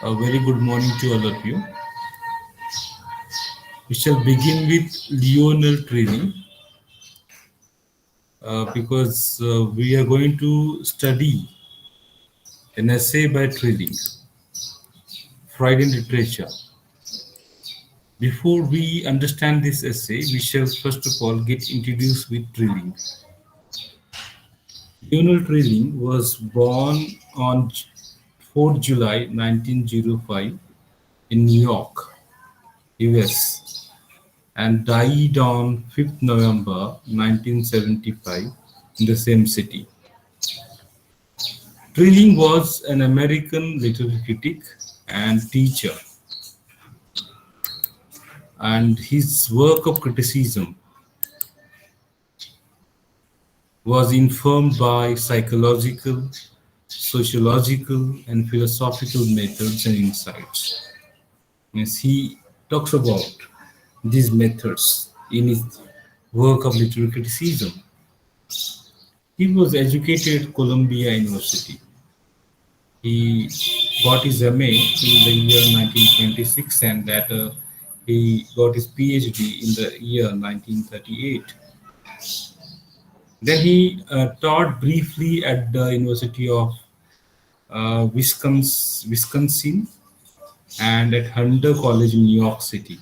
A very good morning to all of you. We shall begin with Lionel Trilling because we are going to study an essay by Trilling, Freud in Literature. Before we understand this essay, we shall first of all get introduced with Trilling. Lionel Trilling was born on 4th July 1905 in New York, US, and died on 5th November 1975 in the same city. Trilling was an American literary critic and teacher, and his work of criticism was informed by psychological, sociological, and philosophical methods and insights. As he talks about these methods in his work of literary criticism, he was educated at Columbia University. He got his MA in the year 1926 and that he got his PhD in the year 1938. Then he taught briefly at the University of Wisconsin and at Hunter College in New York City.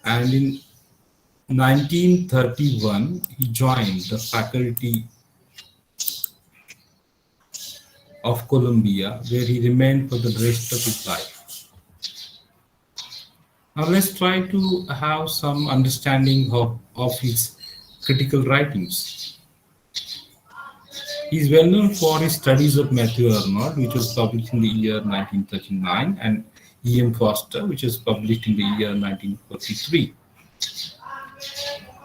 And in 1931, he joined the faculty of Columbia, where he remained for the rest of his life. Now let's try to have some understanding of his critical writings. He is well known for his studies of Matthew Arnold, which was published in the year 1939, and E.M. Foster, which was published in the year 1943.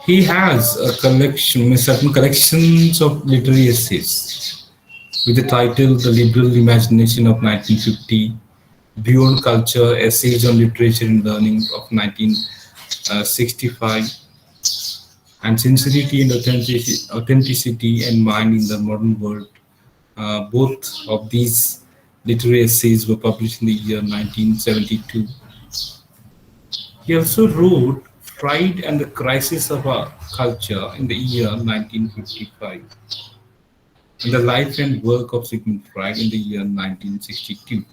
He has a collection, certain collections of literary essays with the title The Liberal Imagination of 1950, Beyond Culture, Essays on Literature and Learning of 1965, and Sincerity and Authenticity and Mind in the Modern World. Both of these literary essays were published in the year 1972. He also wrote Freud and the Crisis of Our Culture in the year 1955, and the life and work of Sigmund Freud in the year 1962.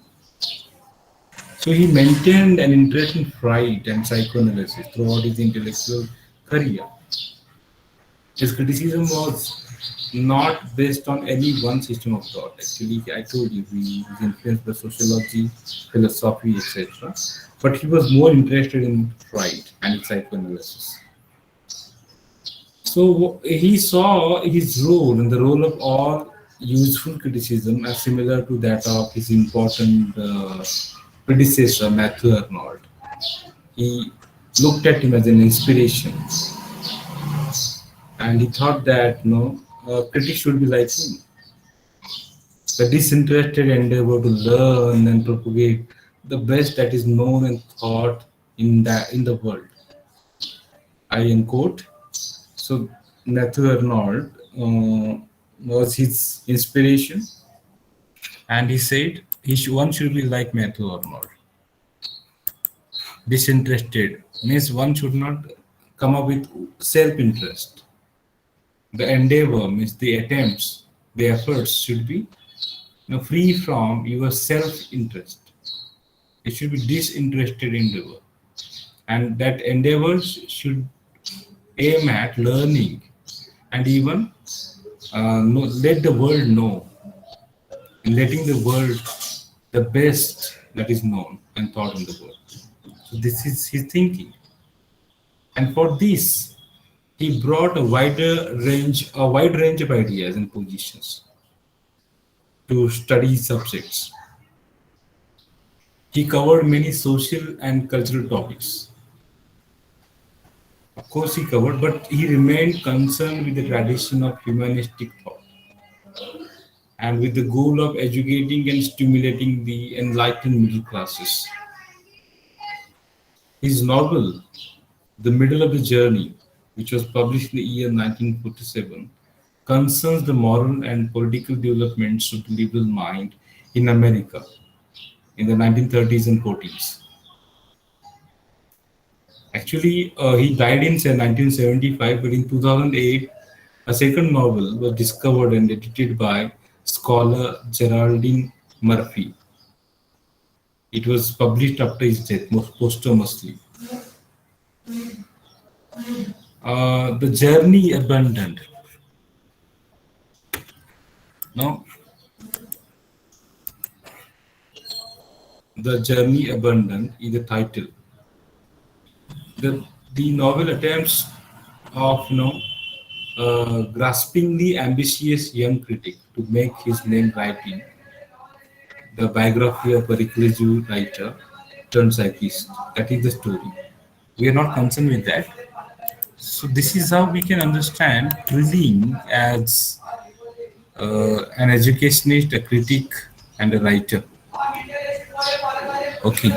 So he maintained an interest in Freud and psychoanalysis throughout his intellectual career. His criticism was not based on any one system of thought. Actually, I told you he was influenced by sociology, philosophy, etc. But he was more interested in Freud and psychoanalysis. So he saw his role and the role of all useful criticism as similar to that of his important predecessor, Matthew Arnold. He looked at him as an inspiration, and he thought that critics should be like him. The disinterested endeavor to learn and propagate the best that is known and thought in the world. I unquote. So Matthew Arnold was his inspiration, and he said one should be like Matthew Arnold. Disinterested means one should not come up with self-interest. The endeavor means the attempts, the efforts should be free from your self-interest. It should be disinterested endeavor, and that endeavors should aim at learning and even let the world know, letting the world the best that is known and thought in the world. So this is his thinking, and for this he brought a wide range of ideas and positions to study subjects. He covered many social and cultural topics. Of course, he covered, but he remained concerned with the tradition of humanistic thought and with the goal of educating and stimulating the enlightened middle classes. His novel, The Middle of the Journey, which was published in the year 1947, concerns the moral and political developments of the liberal mind in America in the 1930s and 40s. Actually, he died in say, 1975, but in 2008, a second novel was discovered and edited by scholar Geraldine Murphy. It was published after his death, posthumously. The Journey Abandoned. Now, The Journey Abandoned is the title. The, the novel attempts of grasping the ambitious young critic to make his name writing the biography of a reclusive writer turned psychist. That is the story. We are not concerned with that. So this is how we can understand Trilling as an educationist, a critic, and a writer. Okay.